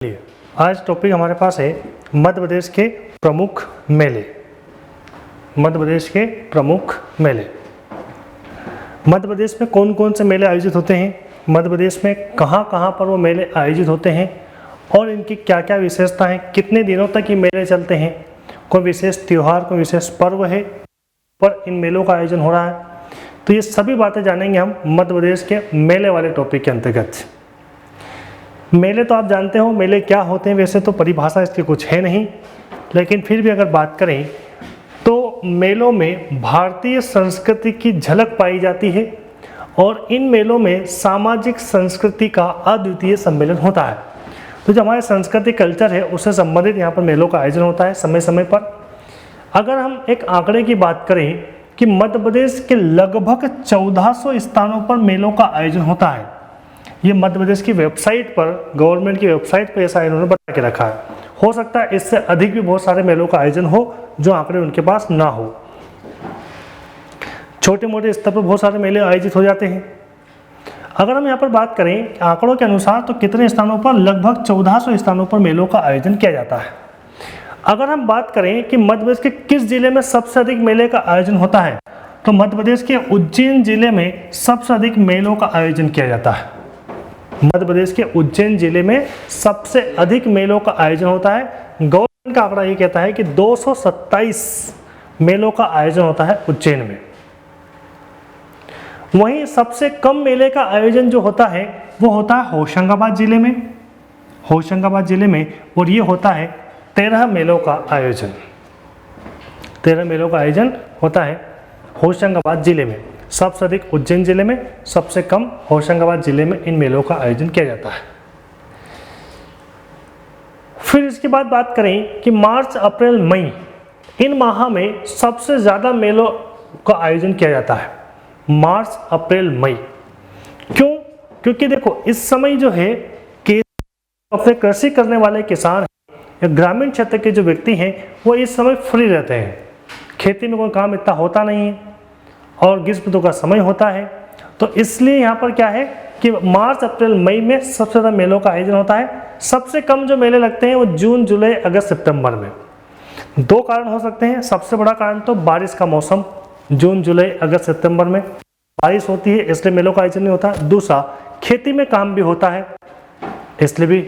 चलिए, आज टॉपिक हमारे पास है मध्य प्रदेश के प्रमुख मेले। मध्य प्रदेश के प्रमुख मेले। मध्य प्रदेश में कौन कौन से मेले आयोजित होते हैं, मध्य प्रदेश में कहाँ कहाँ पर वो मेले आयोजित होते हैं और इनकी क्या क्या विशेषता है, कितने दिनों तक ये मेले चलते हैं, कोई विशेष त्यौहार, कोई विशेष पर्व है पर इन मेलों का आयोजन हो रहा है। तो ये सभी बातें जानेंगे हम मध्य प्रदेश के मेले वाले टॉपिक के अंतर्गत। मेले तो आप जानते हो मेले क्या होते हैं, वैसे तो परिभाषा इसकी कुछ है नहीं, लेकिन फिर भी अगर बात करें तो मेलों में भारतीय संस्कृति की झलक पाई जाती है और इन मेलों में सामाजिक संस्कृति का अद्वितीय सम्मेलन होता है। तो जो हमारे संस्कृति कल्चर है उससे संबंधित यहाँ पर मेलों का आयोजन होता है समय समय पर। अगर हम एक आंकड़े की बात करें कि मध्य प्रदेश के लगभग 1400 स्थानों पर मेलों का आयोजन होता है। ये मध्य प्रदेश की वेबसाइट पर, गवर्नमेंट की वेबसाइट पर ऐसा इन्होंने बता के रखा है। हो सकता है इससे अधिक भी बहुत सारे मेलों का आयोजन हो जो आंकड़े उनके पास ना हो। छोटे मोटे स्तर पर बहुत सारे मेले आयोजित हो जाते हैं। अगर हम यहाँ पर बात करें आंकड़ों के अनुसार तो कितने स्थानों पर, लगभग 1400 स्थानों पर मेलों का आयोजन किया जाता है। अगर हम बात करें कि मध्य प्रदेश के किस जिले में सबसे अधिक मेले का आयोजन होता है, तो मध्य प्रदेश के उज्जैन जिले में सबसे अधिक मेलों का आयोजन किया जाता है। मध्य प्रदेश के उज्जैन जिले में सबसे अधिक मेलों का आयोजन होता है। गवर्नमेंट का आंकड़ा ये कहता है कि 227 मेलों का आयोजन होता है उज्जैन में। वहीं सबसे कम मेले का आयोजन जो होता है वो होता है होशंगाबाद जिले में। होशंगाबाद जिले में, और ये होता है 13 मेलों का आयोजन। 13 मेलों का आयोजन होता है होशंगाबाद जिले में। सबसे अधिक उज्जैन जिले में, सबसे कम होशंगाबाद जिले में इन मेलों का आयोजन किया जाता है। फिर इसके बाद बात करें कि मार्च, अप्रैल, मई इन माह में सबसे ज़्यादा मेलों का आयोजन किया जाता है। मार्च, अप्रैल, मई। क्यों? क्योंकि देखो इस समय जो है कि अपने कृषि करने वाले किसान या ग्रामीण क्षेत्र के जो व्यक्ति हैं वो इस समय फ्री रहते हैं। खेती में कोई काम इतना होता नहीं है और ग्रीष्म ऋतु का समय होता है, तो इसलिए यहाँ पर क्या है कि मार्च, अप्रैल, मई में सबसे ज़्यादा मेलों का आयोजन होता है। सबसे कम जो मेले लगते हैं वो जून, जुलाई, अगस्त, सितंबर में। दो कारण हो सकते हैं। सबसे बड़ा कारण तो बारिश का मौसम, जून, जुलाई, अगस्त, सितंबर में बारिश होती है इसलिए मेलों का आयोजन नहीं होता। दूसरा, खेती में काम भी होता है इसलिए भी।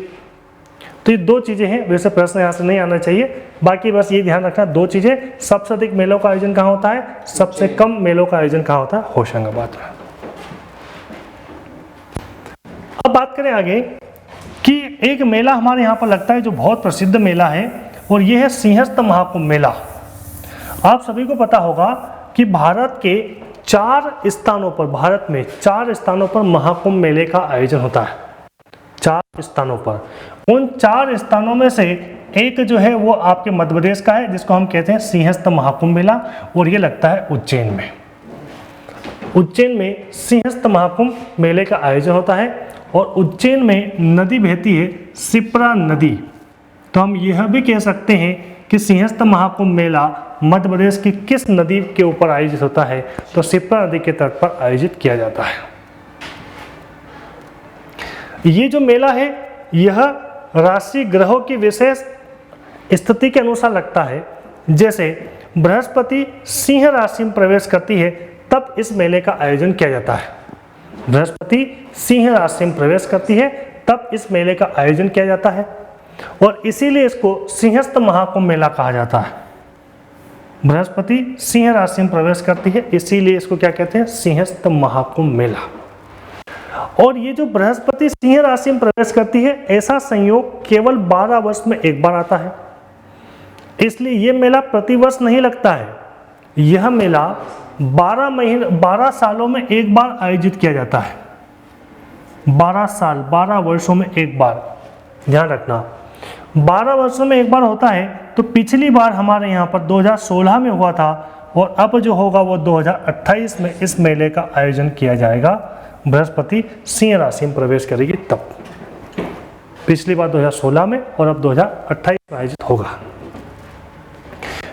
तो ये दो चीज़ें हैं, वैसे प्रश्न यहाँ से नहीं आना चाहिए। बाकी बस ये ध्यान रखना दो चीज़ें, सबसे अधिक मेलों का आयोजन कहाँ होता है, सबसे कम मेलों का आयोजन कहाँ होता है, होशंगाबाद में। अब बात करें आगे कि एक मेला हमारे यहाँ पर लगता है जो बहुत प्रसिद्ध मेला है और ये है सिंहस्थ महाकुंभ मेला। आप सभी को पता होगा कि भारत के 4 स्थानों पर, भारत में 4 स्थानों पर महाकुंभ मेले का आयोजन होता है। 4 स्थानों पर। उन 4 स्थानों में से एक जो है वो आपके मध्य प्रदेश का है जिसको हम कहते हैं सिंहस्थ महाकुंभ मेला, और ये लगता है उज्जैन में। उज्जैन में सिंहस्थ महाकुंभ मेले का आयोजन होता है और उज्जैन में नदी बहती है शिप्रा नदी। तो हम यह भी कह सकते हैं कि सिंहस्थ महाकुंभ मेला मध्य प्रदेश की किस नदी के ऊपर आयोजित होता है, तो शिप्रा नदी के तट पर आयोजित किया जाता है। ये जो मेला है यह राशि ग्रहों की विशेष स्थिति के अनुसार लगता है। जैसे बृहस्पति सिंह राशि में प्रवेश करती है तब इस मेले का आयोजन किया जाता है। बृहस्पति सिंह राशि में प्रवेश करती है तब इस मेले का आयोजन किया जाता है और इसीलिए इसको सिंहस्थ महाकुंभ मेला कहा जाता है। बृहस्पति सिंह राशि में प्रवेश करती है इसीलिए इसको क्या कहते हैं, सिंहस्थ महाकुंभ मेला। और ये जो बृहस्पति सिंह राशि में प्रवेश करती है ऐसा संयोग केवल 12 वर्ष में एक बार आता है, इसलिए ये मेला प्रतिवर्ष नहीं लगता है। यह मेला 12 सालों में एक बार आयोजित किया जाता है। 12 साल, 12 वर्षों में एक बार, ध्यान रखना 12 वर्षों में एक बार होता है। तो पिछली बार हमारे यहाँ पर 2016 में हुआ था और अब जो होगा वो 2028 में इस मेले का आयोजन किया जाएगा। बृहस्पति सिंह राशि में प्रवेश करेगी तब। पिछली बार 2016 में और अब 2028 में आयोजित होगा।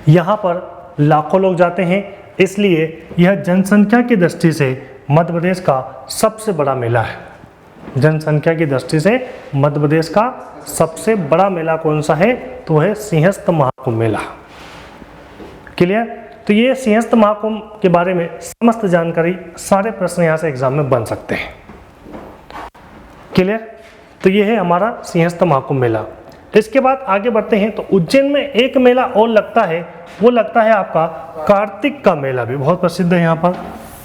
यहाँ पर लाखों लोग जाते हैं इसलिए यह जनसंख्या की दृष्टि से मध्य प्रदेश का सबसे बड़ा मेला है। जनसंख्या की दृष्टि से मध्य प्रदेश का सबसे बड़ा मेला कौन सा है, तो वह है सिंहस्थ महाकुंभ मेला। क्लियर? तो ये सिंहस्थ महाकुंभ के बारे में समस्त जानकारी, सारे प्रश्न यहाँ से एग्जाम में बन सकते हैं। क्लियर? तो ये है हमारा सिंहस्थ महाकुंभ मेला। इसके बाद आगे बढ़ते हैं तो उज्जैन में एक मेला और लगता है, वो लगता है आपका कार्तिक का मेला, भी बहुत प्रसिद्ध है। यहाँ पर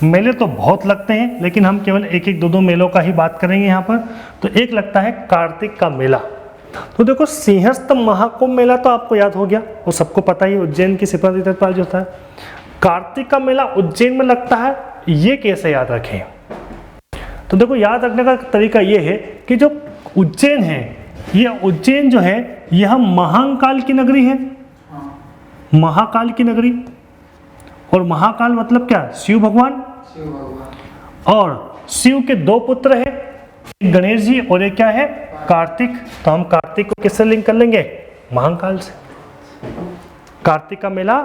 मेले तो बहुत लगते हैं, लेकिन हम केवल एक एक दो दो मेलों का ही बात करेंगे यहाँ पर। तो एक लगता है कार्तिक का मेला। तो देखो सिंहस्थ महाकुंभ मेला तो आपको याद हो गया, वो सबको पता ही, उज्जैन की शिप्रा तीर्थ पर जो होता है। कार्तिक का मेला उज्जैन में लगता है, ये कैसे याद रखें? तो देखो याद रखने का तरीका ये है कि जो उज्जैन है, ये उज्जैन जो है यह महाकाल की नगरी है, महाकाल की नगरी। और महाकाल मतलब क्या? शिव भगवान। और शिव के दो पुत्र हैं, एक गणेश जी और एक क्या है? कार्तिक। तो हम कार्तिक को किससे लिंक कर लेंगे? महाकाल से। कार्तिक का मेला,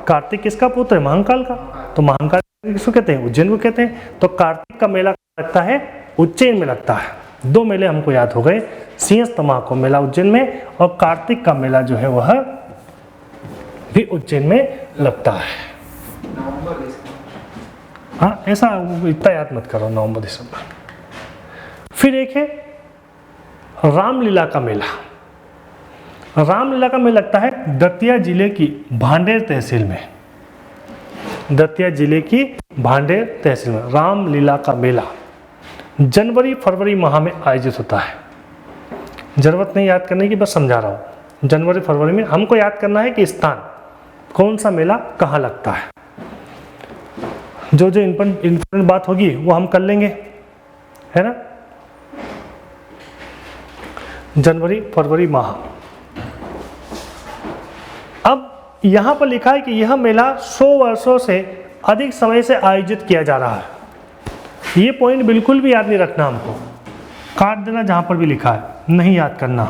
कार्तिक किसका पुत्र है? महाकाल का। तो महाकाल किसको कहते हैं? उज्जैन को कहते हैं। तो कार्तिक का मेला लगता है उज्जैन में लगता है। दो मेले हमको याद हो गए, सिंहस्थ महाकुंभ मेला उज्जैन में और कार्तिक का मेला जो है वह भी उज्जैन में लगता है। हाँ, ऐसा इतना याद मत करो, नवंबर दिसंबर। फिर एक है रामलीला का मेला। रामलीला का मेला लगता है दतिया जिले की भांडेर तहसील में। दतिया जिले की भांडेर तहसील में रामलीला का मेला जनवरी फरवरी माह में आयोजित होता है। जरूरत नहीं याद करने की, बस समझा रहा हूँ। जनवरी फरवरी में हमको याद करना है कि स्थान कौन सा मेला कहाँ लगता है। जो जो इम्पोर्टेंट बात होगी वो हम कर लेंगे, है ना। जनवरी फरवरी माह। अब यहां पर लिखा है कि यह मेला 100 वर्षों से अधिक समय से आयोजित किया जा रहा है। ये पॉइंट बिल्कुल भी याद नहीं रखना, हमको काट देना जहां पर भी लिखा है, नहीं याद करना।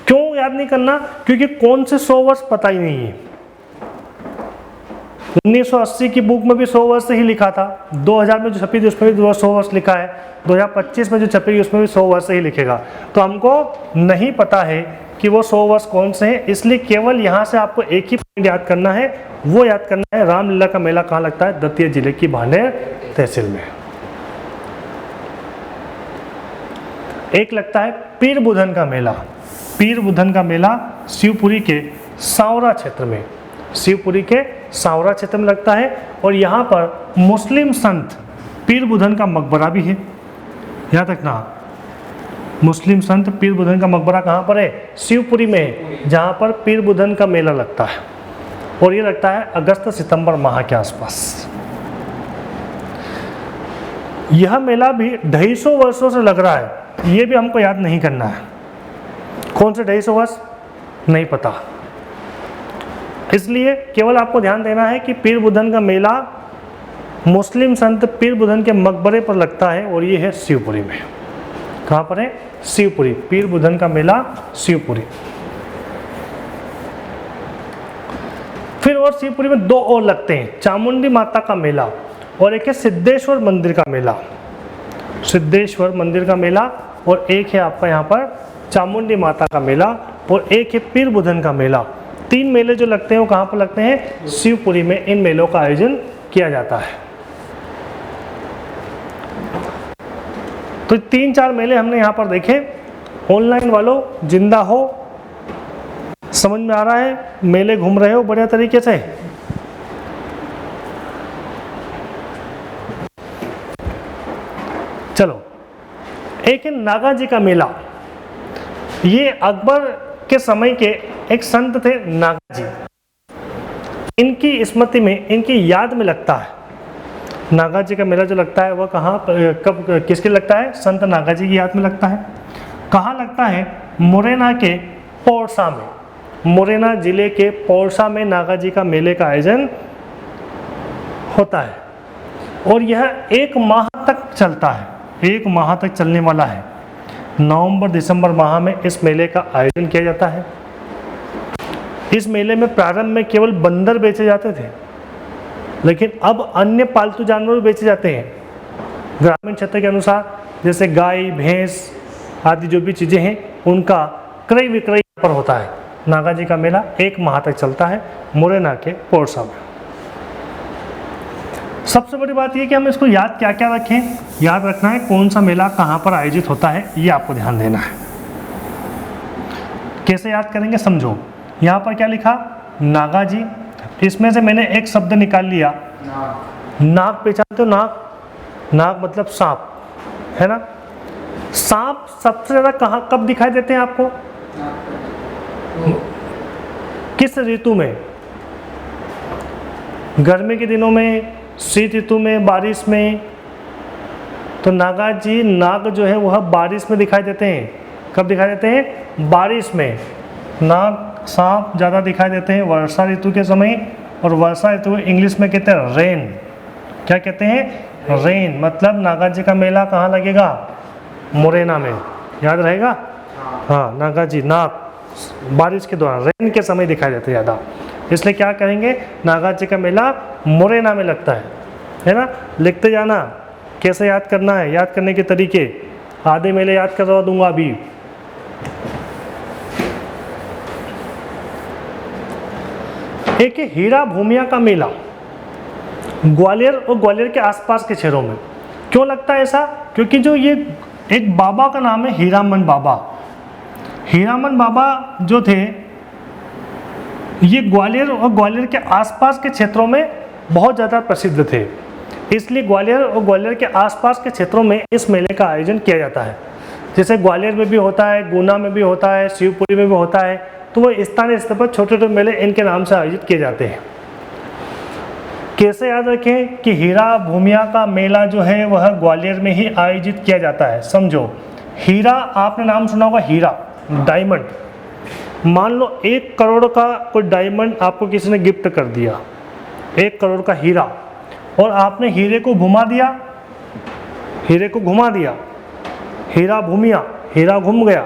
क्यों याद नहीं करना? क्योंकि कौन से 100 वर्ष पता ही नहीं है। 1980 की बुक में भी 100 वर्ष ही लिखा था, 2000 में जो छपी थी उसमें भी 100 वर्ष लिखा है, 2025 में जो छपेगी उसमें भी 100 वर्ष ही लिखेगा। तो हमको नहीं पता है कि वो 100 वर्ष कौन से हैं, इसलिए केवल यहाँ से आपको एक ही पॉइंट याद करना है, वो याद करना है रामलीला का मेला कहाँ लगता है? दतिया जिले की भांडेर तहसील में। एक लगता है पीर बुधन का मेला। पीर बुधन का मेला शिवपुरी के सांवरा क्षेत्र में, शिवपुरी के सांवरा क्षेत्र में लगता है। और यहाँ पर मुस्लिम संत पीर बुधन का मकबरा भी है, याद रखना। मुस्लिम संत पीर बुधन का मकबरा कहाँ पर है? शिवपुरी में, जहाँ पर पीर बुधन का मेला लगता है। और ये लगता है अगस्त सितंबर माह के आसपास। यह मेला भी 250 वर्षों से लग रहा है, ये भी हमको याद नहीं करना है। कौन से 250 वर्ष? नहीं पता। इसलिए केवल आपको ध्यान देना है कि पीर बुधन का मेला मुस्लिम संत पीर बुधन के मकबरे पर लगता है और ये है शिवपुरी में। कहाँ पर है? शिवपुरी। पीर बुधन का मेला शिवपुरी। फिर और शिवपुरी में दो और लगते हैं, चामुंडी माता का मेला और एक है सिद्धेश्वर मंदिर का मेला। सिद्धेश्वर मंदिर का मेला और एक है आपका यहाँ पर चामुंडी माता का मेला और एक है पीर बुधन का मेला। 3 मेले जो लगते हैं वो कहाँ पर लगते हैं? शिवपुरी में। इन मेलों का आयोजन किया जाता है। तो 3-4 मेले हमने यहाँ पर देखे। ऑनलाइन वालों जिंदा हो, समझ में आ रहा है? मेले घूम रहे हो बढ़िया तरीके से? चलो, एक है नागा जी का मेला। ये अकबर के समय के एक संत थे नागा जी, इनकी स्मृति में, इनकी याद में लगता है। नागा जी का मेला जो लगता है वह कहाँ, कब, किसके लगता है? संत नागा जी की याद में लगता है। कहाँ लगता है? मुरैना के पौरसा में। मुरैना जिले के पौरसा में नागा जी का मेले का आयोजन होता है और यह 1 माह तक चलता है, 1 माह तक चलने वाला है। नवंबर दिसंबर माह में इस मेले का आयोजन किया जाता है। इस मेले में प्रारंभ में केवल बंदर बेचे जाते थे, लेकिन अब अन्य पालतू जानवर भी बेचे जाते हैं। ग्रामीण क्षेत्र के अनुसार जैसे गाय भैंस आदि जो भी चीज़ें हैं उनका क्रय विक्रय पर होता है। नागा जी का मेला 1 माह तक चलता है मुरैना के पोरसा में। सबसे बड़ी बात ये कि हम इसको याद क्या क्या रखें, याद रखना है कौन सा मेला कहाँ पर आयोजित होता है, ये आपको ध्यान देना है। कैसे याद करेंगे समझो। यहाँ पर क्या लिखा, नागा जी, इसमें से मैंने एक शब्द निकाल लिया, नाग पहचानते हो, नाग, नाग मतलब सांप, है ना। सांप सबसे ज्यादा कहाँ कब दिखाई देते हैं आपको, किस ऋतु में, गर्मी के दिनों में, शीत ऋतु में, बारिश में। तो नागा जी, नाग जो है वह बारिश में दिखाई देते हैं। कब दिखाई देते हैं, बारिश में। नाग सांप ज़्यादा दिखाई देते हैं वर्षा ऋतु के समय, और वर्षा ऋतु इंग्लिश में कहते हैं रेन। क्या कहते हैं, रेन। मतलब नागा जी का मेला कहाँ लगेगा, मुरैना में, याद रहेगा। हाँ, नागा जी, नाग बारिश के दौरान, रेन के समय दिखाई देते हैं ज़्यादा, इसलिए क्या करेंगे, नागा जी का मेला मुरैना में लगता है ना। लिखते जाना, कैसे याद करना है, याद करने के तरीके, आधे मेले याद करवा दूंगा अभी। एक है हीरा भूमिया का मेला, ग्वालियर और ग्वालियर के आसपास के शहरों में। क्यों लगता है ऐसा, क्योंकि जो ये एक बाबा का नाम है हीरामन बाबा। हीरामन बाबा जो थे ये ग्वालियर और ग्वालियर के आसपास के क्षेत्रों में बहुत ज़्यादा प्रसिद्ध थे, इसलिए ग्वालियर और ग्वालियर के आसपास के क्षेत्रों में इस मेले का आयोजन किया जाता है। जैसे ग्वालियर में भी होता है, गुना में भी होता है, शिवपुरी में भी होता है, तो वो स्थानीय स्तर पर छोटे छोटे मेले इनके नाम से आयोजित किए जाते हैं। कैसे याद रखें कि हीरा भूमिया का मेला जो है वह ग्वालियर में ही आयोजित किया जाता है। समझो, हीरा, आपने नाम सुना होगा हीरा, डायमंड। मान लो 1 करोड़ का कोई डायमंड आपको किसी ने गिफ्ट कर दिया, 1 करोड़ का हीरा, और आपने हीरे को घुमा दिया, हीरे को घुमा दिया, हीरा भूमिया, हीरा घूम गया।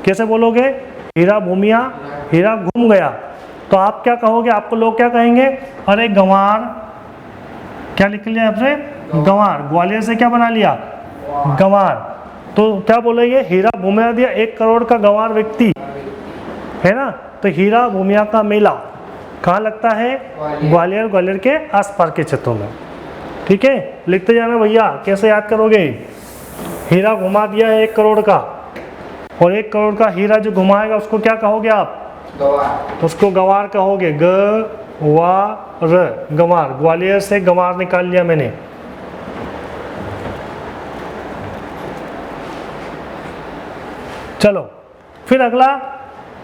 कैसे बोलोगे, हीरा भूमिया, हीरा घूम गया। तो आप क्या कहोगे, आपको लोग क्या कहेंगे, अरे गंवार। क्या लिख लिया आपने, गंवार। ग्वालियर से क्या बना लिया, गंवार। तो क्या बोलेंगे, हीरा भूमिया दिया, 1 करोड़ का गंवार व्यक्ति, है ना। तो हीरा भूमिया का मेला कहाँ लगता है, ग्वालियर, ग्वालियर के आसपास के क्षेत्रों में। ठीक है, लिखते जाना भैया। कैसे याद करोगे, हीरा घुमा दिया है 1 करोड़ का, और 1 करोड़ का हीरा जो घुमाएगा उसको क्या कहोगे आप, गवार। उसको गवार कहोगे, ग-वा-र, गंवार। ग्वालियर से गंवार निकाल लिया मैंने। चलो फिर अगला,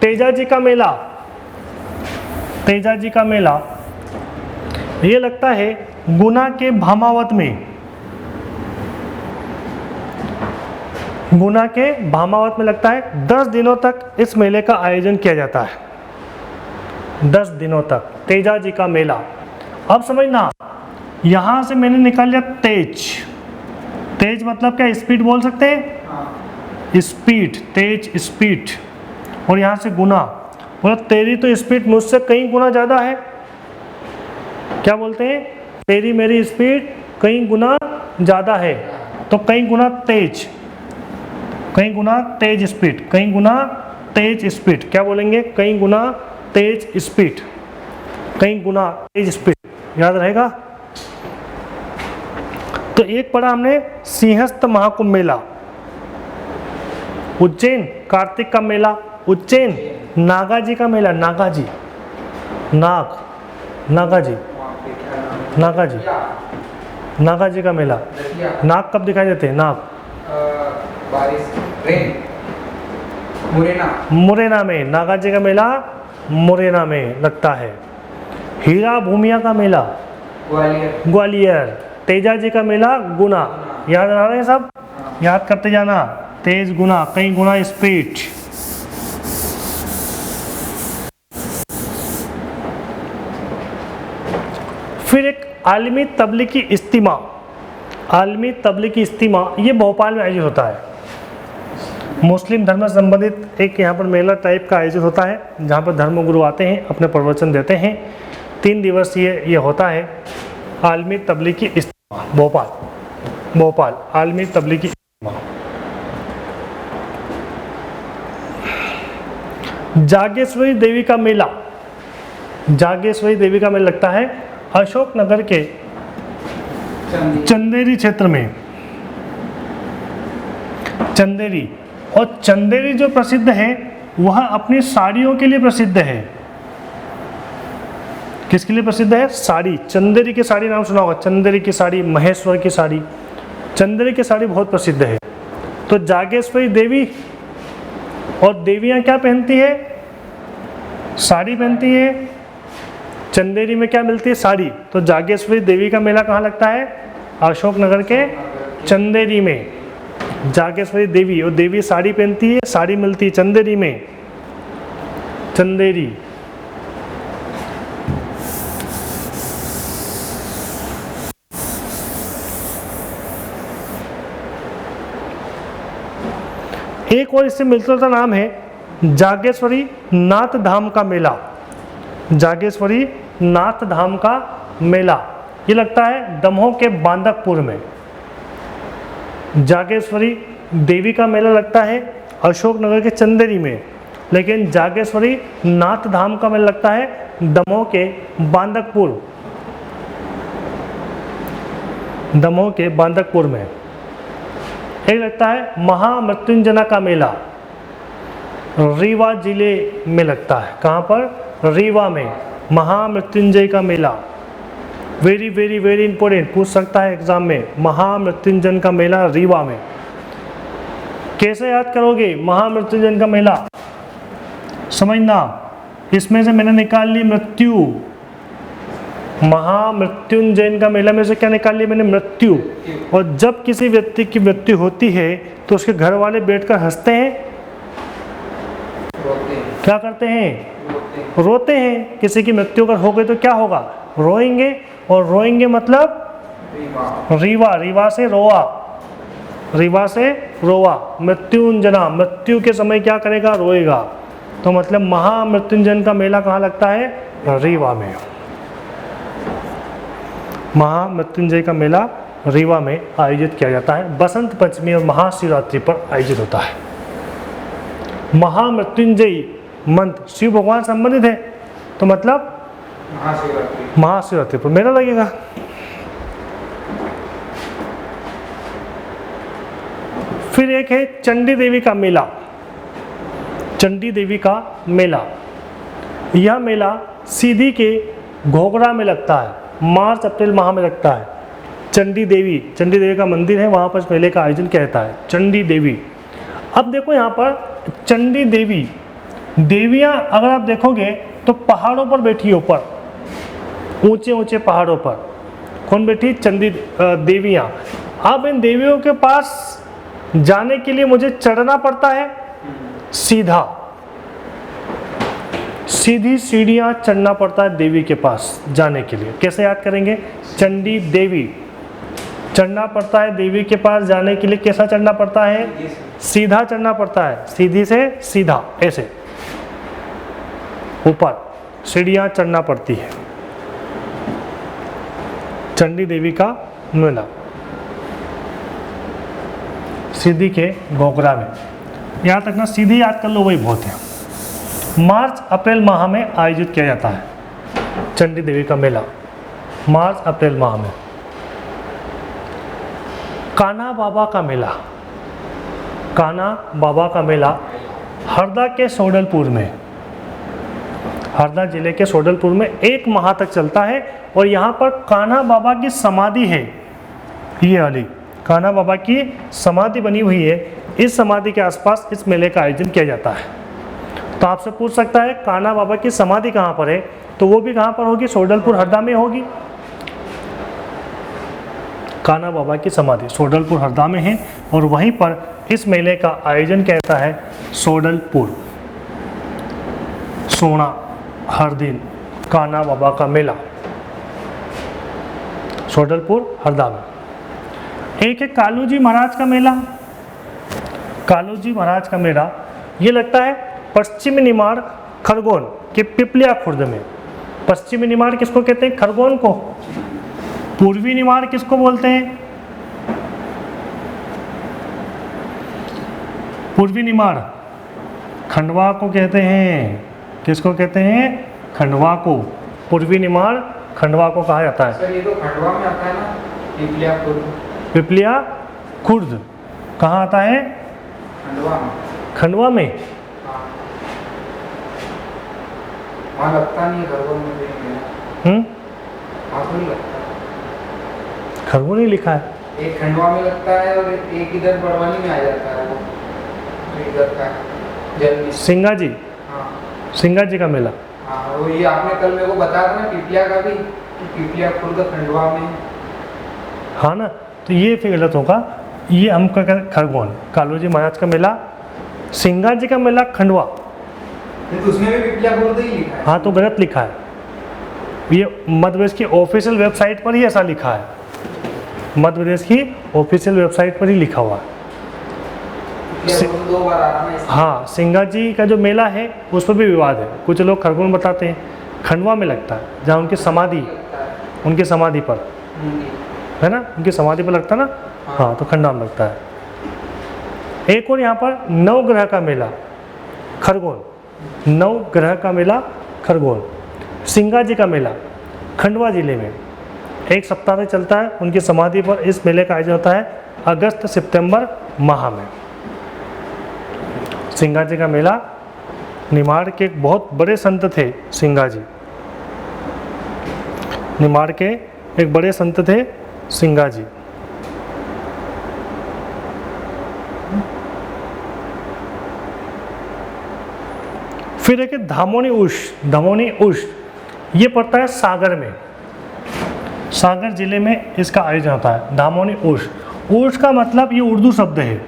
तेजा जी का मेला। तेजा जी का मेला ये लगता है गुना के भामावत में। गुना के भामावत में लगता है। 10 दिनों तक इस मेले का आयोजन किया जाता है, 10 दिनों तक तेजा जी का मेला। अब समझना, यहां से मैंने निकाल लिया तेज। तेज मतलब क्या, स्पीड बोल सकते हैं, स्पीड, तेज स्पीड। और यहां से गुना, बोला तेरी तो स्पीड मुझसे कई गुना ज़्यादा है। क्या बोलते हैं, तेरी मेरी स्पीड कई गुना ज़्यादा है। तो कई गुना तेज, कई गुना तेज स्पीड, कई गुना तेज स्पीड। क्या बोलेंगे, कई गुना तेज स्पीड, कई गुना तेज स्पीड, याद रहेगा। तो एक पढ़ा हमने सिंहस्थ महाकुंभ मेला, उज्जैन कार्तिक का मेला, उज्जैन नागा जी का मेला, नागा जी, नाग, नागा जी, नागा जी, नागा जी का मेला। नाग कब दिखाई देते हैं, नाग बारिश, रेन, मुरैना, मुरैना में नागा जी का मेला मुरैना में लगता है। हीरा भूमिया का मेला ग्वालियर, ग्वालियर। तेजा जी का मेला गुना। याद आ रहे हैं सब, याद करते जाना। तेज गुना, कई गुना स्पीड। फिर एक आलमी तबलीगी इज्तिमा, आलमी तबलीगी इज्तिमा ये भोपाल में आयोजित होता है। मुस्लिम धर्म से संबंधित एक यहाँ पर मेला टाइप का आयोजित होता है, जहाँ पर धर्मगुरु आते हैं, अपने प्रवचन देते हैं। 3 दिवसीय ये होता है, आलमी तबलीगी इज्तिमा, भोपाल, भोपाल आलमी तबलीगी इज्तिमा। जागेश्वरी देवी का मेला, जागेश्वरी देवी का मेला लगता है अशोकनगर के चंदेरी क्षेत्र में। चंदेरी, और चंदेरी जो प्रसिद्ध है वह अपनी साड़ियों के लिए प्रसिद्ध है। किसके लिए प्रसिद्ध है? साड़ी। चंदेरी की साड़ी नाम सुना होगा, चंदेरी की साड़ी, महेश्वर की साड़ी। चंदेरी की साड़ी बहुत प्रसिद्ध है। तो जागेश्वरी देवी, और देवियां क्या पहनती है? साड़ी पहनती है। चंदेरी में क्या मिलती है? साड़ी। तो जागेश्वरी देवी का मेला कहाँ लगता है? अशोकनगर के चंदेरी में। जागेश्वरी देवी, और देवी साड़ी पहनती है, साड़ी मिलती है चंदेरी में। चंदेरी। एक और इससे मिलता जुलता नाम है जागेश्वरी नाथ धाम का मेला। जागेश्वरी नाथ धाम का मेला ये लगता है दमोह के बांदकपुर में। जागेश्वरी देवी का मेला लगता है अशोकनगर के चंदेरी में, लेकिन जागेश्वरी नाथ धाम का मेला लगता है दमोह के बांदकपुर, दमोह के बांदकपुर में। एक लगता है महामृत्युंजय का मेला, रीवा जिले में लगता है। कहाँ पर? रीवा में महामृत्युंजय का मेला। वेरी वेरी वेरी इंपॉर्टेंट, पूछ सकता है एग्जाम में। महामृत्युंजय का मेला रीवा में। कैसे याद करोगे महामृत्युंजय का मेला? समझना, इसमें से मैंने निकाल ली मृत्यु। महामृत्युंजय का मेला में से क्या निकाल लिया मैंने? मृत्यु। और जब किसी व्यक्ति की मृत्यु होती है तो उसके घर वाले बैठकर हंसते हैं, क्या करते हैं? रोते हैं। किसी की मृत्यु अगर हो गई तो क्या होगा? रोएंगे। और रोएंगे मतलब रीवा, रीवा से रोआ, रीवा से रोआ। मृत्युंजना, मृत्यु के समय क्या करेगा? रोएगा। तो मतलब महामृत्युंजय का मेला कहाँ लगता है? रीवा में। महामृत्युंजय का मेला रीवा में आयोजित किया जाता है। बसंत पंचमी और महाशिवरात्रि पर आयोजित होता है। महामृत्युंजय मंत्र शिव भगवान संबंधित है, तो मतलब महाशिवरात्रि पर मेला लगेगा। फिर एक है चंडी देवी का मेला। चंडी देवी का मेला, यह मेला सीधी के घोघरा में लगता है। मार्च अप्रैल माह में लगता है। चंडी देवी का मंदिर है, वहाँ पर इस मेले का आयोजन किया जाता है। चंडी देवी। अब देखो यहाँ पर चंडी देवी, देवियाँ अगर आप देखोगे तो पहाड़ों पर बैठी है, ऊपर ऊंचे ऊंचे पहाड़ों पर। कौन बैठी? चंडी देवियाँ। अब इन देवियों के पास जाने के लिए मुझे चढ़ना पड़ता है सीधा, सीधी सीढ़ियाँ चढ़ना पड़ता है देवी के पास जाने के लिए। कैसे याद करेंगे? चंडी देवी, चढ़ना पड़ता है देवी के पास जाने के लिए। कैसा चढ़ना पड़ता है? सीधा चढ़ना पड़ता है, सीधी से सीधा, ऐसे ऊपर सीढ़ियाँ चढ़ना पड़ती है। चंडी देवी का मेला सीधी के घोघरा में। यहाँ तक ना सीधी याद कर लो, वही बहुत है। मार्च अप्रैल माह में आयोजित किया जाता है चंडी देवी का मेला, मार्च अप्रैल माह में। कान्हा बाबा का मेला, कान्हा बाबा का मेला हरदा के सोडलपुर में, हरदा जिले के सोडलपुर में 1 माह तक चलता है। और यहाँ पर कान्हा बाबा की समाधि है, ये वाली कान्हा बाबा की समाधि बनी हुई है। इस समाधि के आसपास इस मेले का आयोजन किया जाता है। तो आपसे पूछ सकता है कान्हा बाबा की समाधि कहाँ पर है, तो वो भी कहाँ पर होगी? सोडलपुर हरदा में होगी। कान्हा बाबा की समाधि सोडलपुर हरदा में है, और वहीं पर इस मेले का आयोजन किया जाता है सोडलपुर। सोना हर दिन कान्हा बाबा का मेला सोडलपुर हरदा में। एक है कालू जी महाराज का मेला। कालू जी महाराज का मेला ये लगता है पश्चिमी निमाड़ खरगोन के पिपलिया खुर्द में। पश्चिमी निमाड़ किसको कहते हैं? खरगोन को। पूर्वी निमाड़ किसको बोलते हैं? पूर्वी निमाड़ खंडवा को कहते हैं। किसको कहते हैं? खंडवा को। पूर्वी निमाड़ खंडवा को कहा जाता है। सर ये तो खंडवा में आता है ना, पिपलिया खुर्द। पिपलिया खुर्द कहाँ आता है? खंडवा में। खंडवा में। हाँ, वहाँ लगता नहीं है खरगोन में भी मेला। वहाँ तो नहीं लगता। खरगोन नहीं लिखा है। एक खंडवा में लगता है और एक इधर बड़वानी में आ जाता है वो, जो इधर का जल में। सिंगा जी, हाँ सिंगा जी का मेला। हाँ, वो ये आपने कल मेरे को बताया था ना पिपलिया का भी, कि पिपलिया खुर्द खंडवा में। हाँ ना, तो ये फिर गलत होगा। ये हम क्या कहते हैं? खरगोन। कालू जी महाराज का मेला, सिंगा जी का मेला खंडवा। तो उसमें भी पिपलिया खुर्द ही लिखा है। हाँ, तो गलत लिखा है। ये मध्य प्रदेश की ऑफिशियल वेबसाइट पर ही ऐसा लिखा है। मध्य प्रदेश की ऑफिशियल वेबसाइट पर ही लिखा हुआ है। पिपलिया खुर्द 2 बार आ रहा है ना। हाँ, सिंगा जी का जो मेला है उस पर भी विवाद है। कुछ लोग खरगोन बताते हैं, खंडवा में लगता है जहाँ उनकी समाधि, लगता है। उनकी समाधि पर है ना, उनकी समाधि पर लगता है ना। हाँ। हाँ, तो खंडवा में लगता है। एक और यहाँ पर नवग्रह का मेला खरगोन, नवग्रह का मेला खरगोन। सिंगा जी का मेला खंडवा जिले में 1 सप्ताह तक चलता है। उनकी समाधि पर इस मेले का आयोजन होता है अगस्त सितंबर माह में। सिंगा जी का मेला, निमाड़ के एक बहुत बड़े संत थे सिंगा जी। निमाड़ के एक बड़े संत थे सिंगा जी। फिर एक धामोनी उष। धामोनी उष ये पड़ता है सागर में, सागर जिले में इसका आयोजन होता है। धामोनी उष, उष का मतलब ये उर्दू शब्द है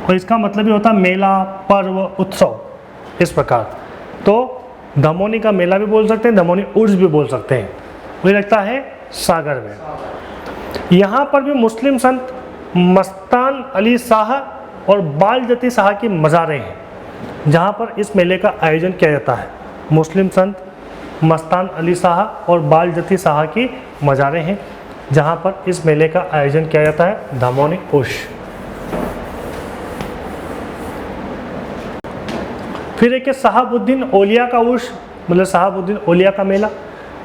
और इसका मतलब ये होता है मेला, पर्व, उत्सव, इस प्रकार। तो धामोनी का मेला भी बोल सकते हैं, धामोनी उर्स भी बोल सकते हैं। मुझे लगता है सागर में। यहाँ पर भी मुस्लिम संत मस्तान अली शाह और बालजती शाह की मज़ारें हैं, जहाँ पर इस मेले का आयोजन किया जाता है। मुस्लिम संत मस्तान अली शाह और बालजती शाह की मज़ारें हैं, जहाँ पर इस मेले का आयोजन किया जाता है। धामोनी उष। फिर एक शहाबुद्दीन औलिया का उर्स, मतलब शहाबुद्दीन औलिया का मेला।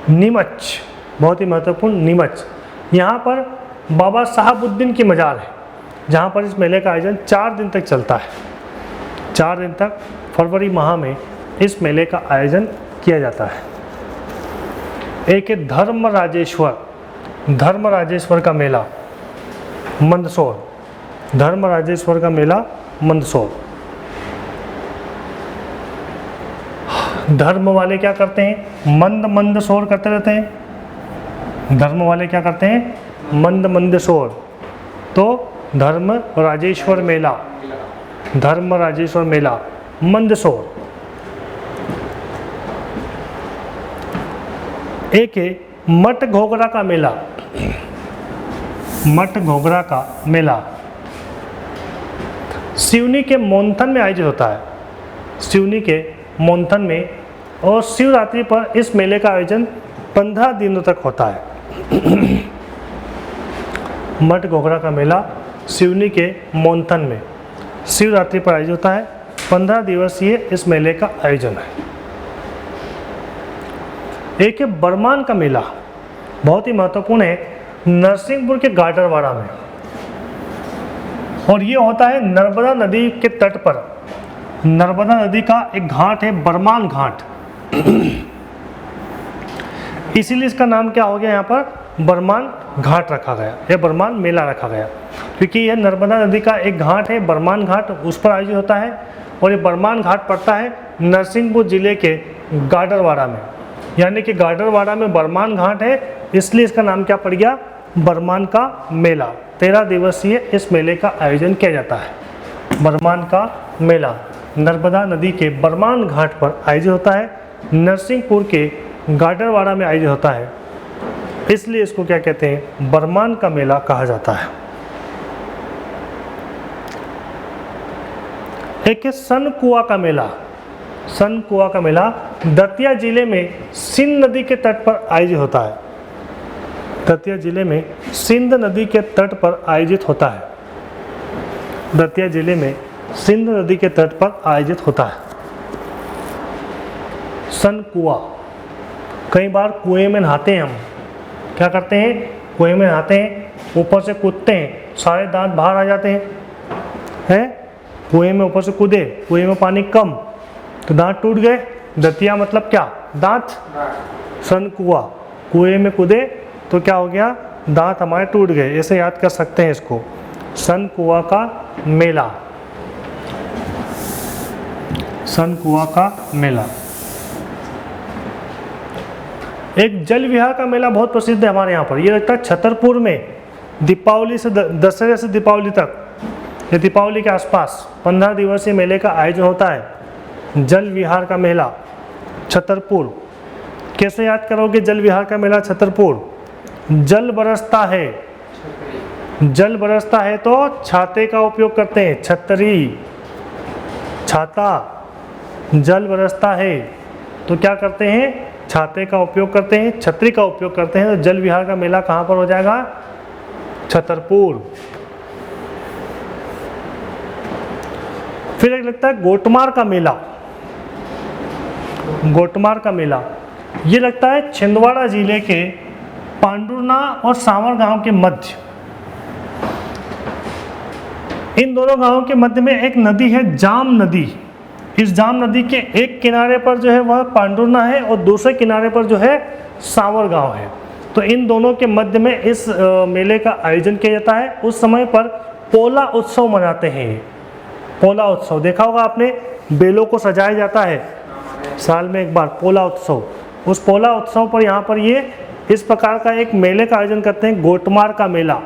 नीमच, बहुत ही महत्वपूर्ण, नीमच। यहाँ पर बाबा शहाबुद्दीन की मज़ार है, जहाँ पर इस मेले का आयोजन 4 दिन तक चलता है। 4 दिन तक फरवरी माह में इस मेले का आयोजन किया जाता है। एक है धर्मराजेश्वर, धर्मराजेश्वर का मेला मंदसौर। धर्मराजेश्वर का मेला मंदसौर। धर्म वाले क्या करते हैं? मंद मंद शोर करते रहते हैं। धर्म वाले क्या करते हैं? मंद मंद शोर। तो धर्म राजेश्वर मेला, धर्म राजेश्वर मेला मंदसौर। एक है मठ घोगरा का मेला, मठ घोगरा का मेला सिवनी के मोनथन में आयोजित होता है। सिवनी के मोनथन में, और शिवरात्रि पर इस मेले का आयोजन 15 दिनों तक होता है। मठ घोगरा का मेला सिवनी के मोनथन में शिवरात्रि पर आयोजित होता है। 15 दिवसीय इस मेले का आयोजन है। एक है बरमान का मेला, बहुत ही महत्वपूर्ण है, नरसिंहपुर के गाडरवाड़ा में, और ये होता है नर्मदा नदी के तट पर। नर्मदा नदी का एक घाट है बरमान घाट, इसीलिए इसका नाम क्या हो गया यहाँ पर बरमान घाट रखा गया, या बरमान मेला रखा गया, क्योंकि यह नर्मदा नदी का एक घाट है बरमान घाट, उस पर आयोजित होता है। और ये बरमान घाट पड़ता है नरसिंहपुर जिले के गाडरवाड़ा में, यानी कि गाडरवाड़ा में बरमान घाट है, इसलिए इसका नाम क्या पड़ गया? बरमान का मेला। 13 दिवसीय इस मेले का आयोजन किया जाता है। बरमान का मेला नर्मदा नदी के बरमान घाट पर आयोजित होता है, नरसिंहपुर के गाडरवाड़ा में आयोजित होता है, इसलिए इसको क्या कहते हैं? बरमान का मेला कहा जाता है। एक है सनकुआ का मेला। सनकुआ का मेला दतिया जिले में सिंध नदी के तट पर आयोजित होता है। दतिया जिले में सिंध नदी के तट पर आयोजित होता है। दतिया जिले में सिंध नदी के तट पर आयोजित होता है? सन कुआ। कई बार कुएं में नहाते हैं हम, क्या करते हैं, कुएं में नहाते हैं, ऊपर से कूदते हैं, सारे दांत बाहर आ जाते हैं, कुएं में ऊपर से कूदे, कुएं में पानी कम तो दांत टूट गए। दतिया मतलब क्या, दांत। सन कुआ, कुएं में कूदे तो क्या हो गया, दांत हमारे टूट गए। ऐसे याद कर सकते हैं इसको, सन कुआ का मेला। सन कुआ का मेला। एक जल विहार का मेला बहुत प्रसिद्ध है हमारे यहाँ पर, ये लगता है छतरपुर में। दीपावली से दशहरे से दीपावली तक या दीपावली के आसपास 15 दिवसीय मेले का आयोजन होता है। जल विहार का मेला छतरपुर। कैसे याद करोगे जल विहार का मेला छतरपुर? जल बरसता है, जल बरसता है तो छाते का उपयोग करते हैं, छतरी, छाता। जल बरसता है तो क्या करते हैं, छाते का उपयोग करते हैं, छतरी का उपयोग करते हैं। तो जल विहार का मेला कहाँ पर हो जाएगा, छतरपुर। फिर एक लगता है गोटमार का मेला। गोटमार का मेला ये लगता है छिंदवाड़ा जिले के पांडुरना और सांवर गांव के मध्य। इन दोनों गांवों के मध्य में एक नदी है, जाम नदी। इस जाम नदी के एक किनारे पर जो है वह पांडुरना है और दूसरे किनारे पर जो है सांवर गांव है। तो इन दोनों के मध्य में इस मेले का आयोजन किया जाता है। उस समय पर पोला उत्सव मनाते हैं। पोला उत्सव देखा होगा आपने, बेलों को सजाया जाता है साल में एक बार, पोला उत्सव। उस पोला उत्सव पर यहाँ पर ये इस प्रकार का एक मेले का आयोजन करते हैं, गोटमार का मेला।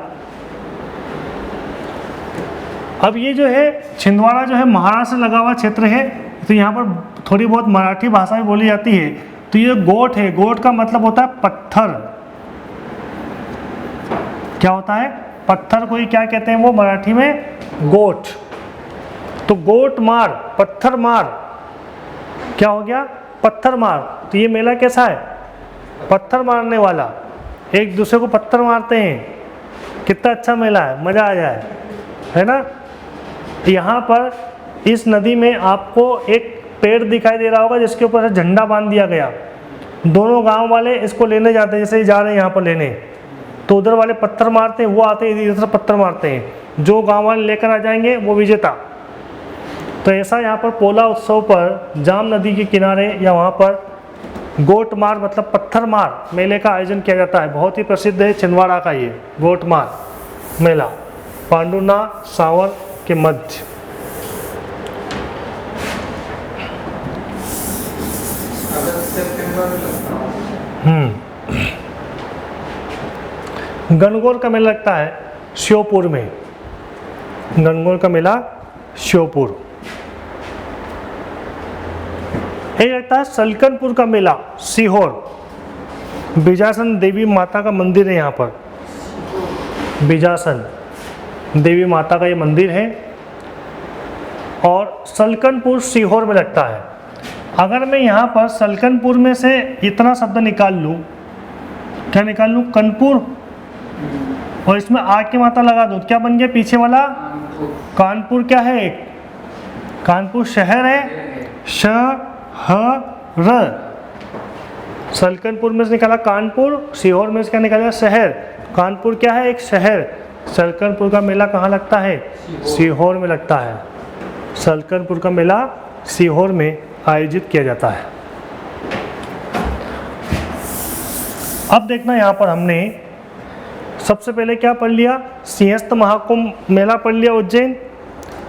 अब ये जो है छिंदवाड़ा जो है महाराष्ट्र से लगा हुआ क्षेत्र है, तो यहाँ पर थोड़ी बहुत मराठी भाषा में बोली जाती है। तो ये गोट है, गोट का मतलब होता है पत्थर। क्या होता है, पत्थर को ही क्या कहते हैं वो मराठी में, गोट। तो गोट मार, पत्थर मार, क्या हो गया, पत्थर मार। तो ये मेला कैसा है, पत्थर मारने वाला, एक दूसरे को पत्थर मारते हैं। कितना अच्छा मेला है, मज़ा आ जाए, है ना। यहाँ पर इस नदी में आपको एक पेड़ दिखाई दे रहा होगा जिसके ऊपर झंडा बांध दिया गया। दोनों गांव वाले इसको लेने जाते हैं, जैसे जा रहे हैं यहाँ पर लेने, तो उधर वाले पत्थर मारते हैं, वो आते हैं इधर से पत्थर मारते हैं। जो गांव वाले लेकर आ जाएंगे वो विजेता। तो ऐसा यहाँ पर पोला उत्सव पर जाम नदी के किनारे या वहाँ पर गोट मार मतलब पत्थर मार मेले का आयोजन किया जाता है। बहुत ही प्रसिद्ध है छिंदवाड़ा का ये गोट मार मेला, पांडुरना सांवर के मध्य। गणगौर का मेला लगता है श्योपुर में। गणगौर का मेला श्योपुर। एक लगता है सलकनपुर का मेला सीहोर। बिजासन देवी माता का मंदिर है यहाँ पर, बिजासन देवी माता का ये मंदिर है और सलकनपुर सीहोर में लगता है। अगर मैं यहाँ पर सलकनपुर में से इतना शब्द निकाल लूँ, क्या निकाल लूँ, कनपुर, और इसमें आ के माता लगा दूँ, क्या बन गया पीछे वाला, कानपुर। क्या है, एक कानपुर शहर है, शहर। सलकनपुर में से निकाला कानपुर, सीहोर में से क्या निकाला, शहर। कानपुर क्या है, एक शहर। सलकनपुर का मेला कहाँ लगता है, सीहोर में लगता है। सलकनपुर का मेला सीहोर में आयोजित किया जाता है। अब देखना यहाँ पर हमने सबसे पहले क्या पढ़ लिया, सिंहस्थ महाकुंभ मेला पढ़ लिया उज्जैन।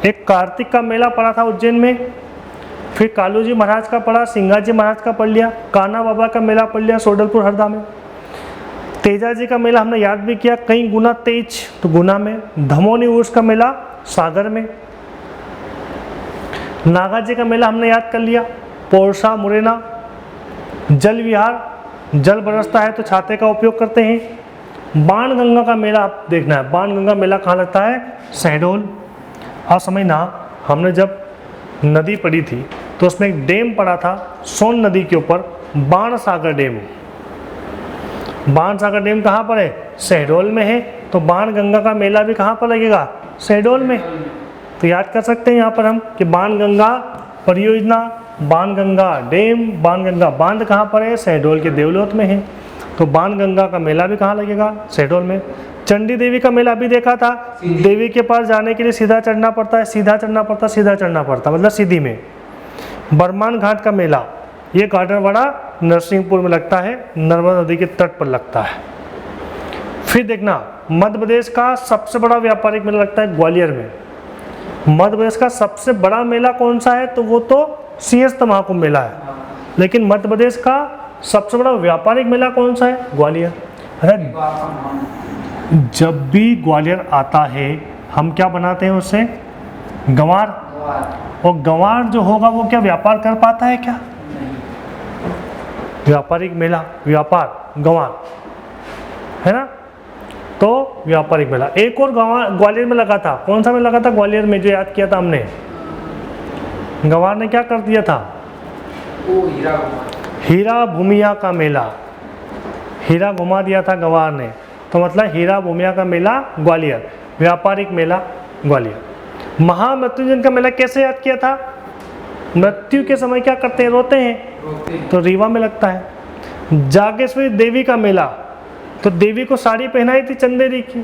एक कार्तिक का मेला पढ़ा था उज्जैन में। फिर कालूजी महाराज का पढ़ा, सिंगाजी महाराज का पढ़ लिया। कान्हा बाबा का मेला पढ़ लिया सोडलपुर हरदा में। तेजा जी का मेला हमने याद भी किया, कई गुना तेज तो गुना में। धमोनी उर्स का मेला सागर में। नागा जी का मेला हमने याद कर लिया, पोरसा मुरैना। जल विहार, जल बरसता है तो छाते का उपयोग करते हैं। बाण गंगा का मेला आप देखना है, बाण गंगा मेला कहाँ लगता है, शहडोल। आप समझना, हमने जब नदी पढ़ी थी तो उसमें एक डैम पड़ा था सोन नदी के ऊपर, बाण सागर डैम। बाण सागर डैम कहाँ पर है, शहडोल में है। तो बाण गंगा का मेला भी कहाँ पर लगेगा, शहडोल में, तो याद कर सकते हैं यहाँ पर हम कि बाणगंगा परियोजना, बाणगंगा डैम, बाणगंगा बांध कहाँ पर है? शहडोल के देवलोत में है। तो बाणगंगा का मेला भी कहाँ लगेगा? शहडोल में। चंडी देवी का मेला भी देखा था, देवी के पास जाने के लिए सीधा चढ़ना पड़ता है, सीधा चढ़ना पड़ता, सीधा चढ़ना पड़ता, मतलब सीधी में। बरमान घाट का मेला, ये गाडरवाड़ा नरसिंहपुर में लगता है, नर्मदा नदी के तट पर लगता है। फिर देखना, मध्य प्रदेश का सबसे बड़ा व्यापारिक मेला लगता है ग्वालियर में। मध्य प्रदेश का सबसे बड़ा मेला कौन सा है? तो वो तो सिंहस्थ महाकुंभ मेला है, लेकिन मध्य प्रदेश का सबसे बड़ा व्यापारिक मेला कौन सा है? ग्वालियर। अरे जब भी ग्वालियर आता है हम क्या बनाते हैं उससे? गंवार। और गंवार जो होगा वो क्या व्यापार कर पाता है क्या? व्यापारिक मेला, व्यापार, गंवार, है ना? तो व्यापारिक मेला। एक और ग्वालियर में लगा था, कौन सा मेला लगा था ग्वालियर में जो याद किया था हमने? गंवार ने क्या कर दिया था? हीरा भूमिया का मेला, हीरा घुमा दिया था गंवार ने। तो मतलब हीरा भूमिया का मेला ग्वालियर, व्यापारिक मेला ग्वालियर। महामृत्युंजय का मेला कैसे याद किया था? मृत्यु के समय क्या करते हैं? रोते हैं, तो रीवा में लगता है। जागेश्वरी देवी का मेला, तो देवी को साड़ी पहनाई थी चंदेरी की।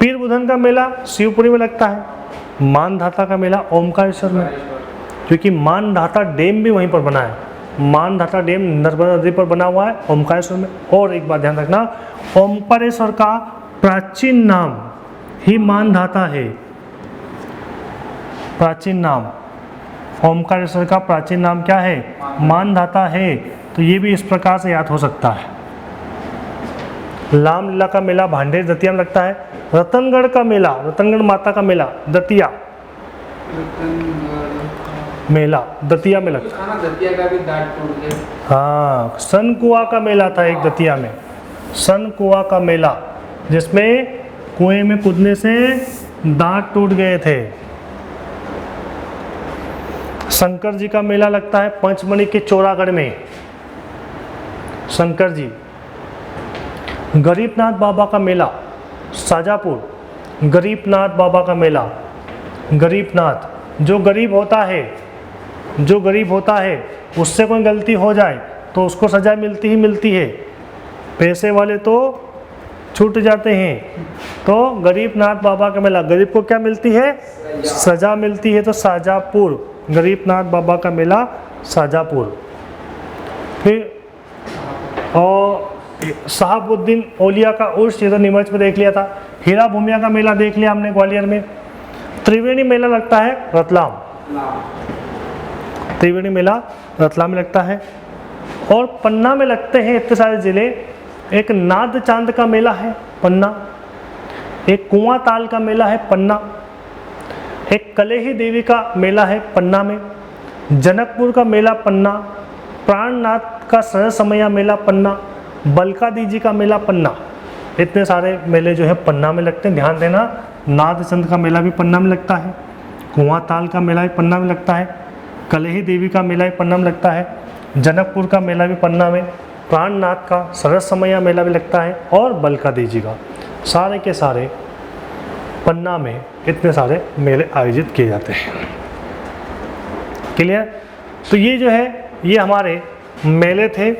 पीर बुधन का मेला शिवपुरी में लगता है। मानधाता का मेला ओमकारेश्वर में, क्योंकि मानधाता डैम भी वहीं पर बना है। मानधाता डैम नर्मदा नदी पर बना हुआ है ओमकारेश्वर में। और एक बात ध्यान रखना, ओमकारेश्वर का प्राचीन नाम ही मानधाता है। प्राचीन नाम ओमकारेश्वर का प्राचीन नाम क्या है? मानधाता है। तो ये भी इस प्रकार से याद हो सकता है। रामलीला का मेला भांडेर दतिया में लगता है। रतनगढ़ का मेला, रतनगढ़ माता का मेला दतिया मेला दतिया में लगता है। दतिया का भी दांत टूट गया। हाँ, सन कुआ का मेला था एक दतिया में, सन कुआ का मेला, जिसमें कुएं में कूदने से दांत टूट गए थे। शंकर जी का मेला लगता है पंचमढ़ी के चौरागढ़ में, शंकर जी। गरीबनाथ बाबा का मेला शाजापुर, गरीबनाथ बाबा का मेला। गरीबनाथ, जो गरीब होता है, जो गरीब होता है उससे कोई गलती हो जाए तो उसको सज़ा मिलती ही मिलती है, पैसे वाले तो छूट जाते हैं। तो गरीबनाथ बाबा का मेला, गरीब को क्या मिलती है? सज़ा मिलती है। तो शाजापुर, गरीबनाथ बाबा का मेला शाजापुर। फिर और शहाबुद्दीन औलिया का उर्स, ये तो नीमच में देख लिया था। हीरा भूमिया का मेला देख लिया हमने ग्वालियर में। त्रिवेणी मेला लगता है रतलाम, त्रिवेणी मेला रतलाम में लगता है। और पन्ना में लगते हैं इतने सारे ज़िले। एक नाद चांद का मेला है पन्ना, एक कुआं ताल का मेला है पन्ना, एक कलेही देवी का मेला है पन्ना में, जनकपुर का मेला पन्ना, प्राणनाथ का सरसमैया मेला पन्ना, बलका दीजी का मेला पन्ना। इतने सारे मेले जो है पन्ना में लगते हैं। ध्यान देना, नादचंद का मेला भी पन्ना में लगता है, कुआं ताल का मेला भी पन्ना में लगता है, कलेही देवी का मेला भी पन्ना में लगता है, जनकपुर का मेला भी पन्ना में, प्राणनाथ का सरसमैया मेला भी लगता है, और बलका दीजी का। सारे के सारे पन्ना में इतने सारे मेले आयोजित किए जाते हैं। क्लियर? तो ये जो है ये हमारे मेले थे।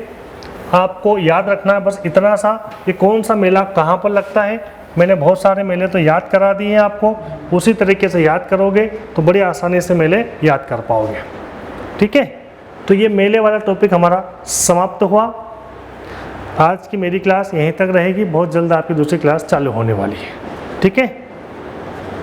आपको याद रखना है बस इतना सा कि कौन सा मेला कहाँ पर लगता है। मैंने बहुत सारे मेले तो याद करा दिए हैं आपको, उसी तरीके से याद करोगे तो बड़ी आसानी से मेले याद कर पाओगे। ठीक है, तो ये मेले वाला टॉपिक हमारा समाप्त हुआ। आज की मेरी क्लास यहीं तक रहेगी, बहुत जल्द आपकी दूसरी क्लास चालू होने वाली है। ठीक है।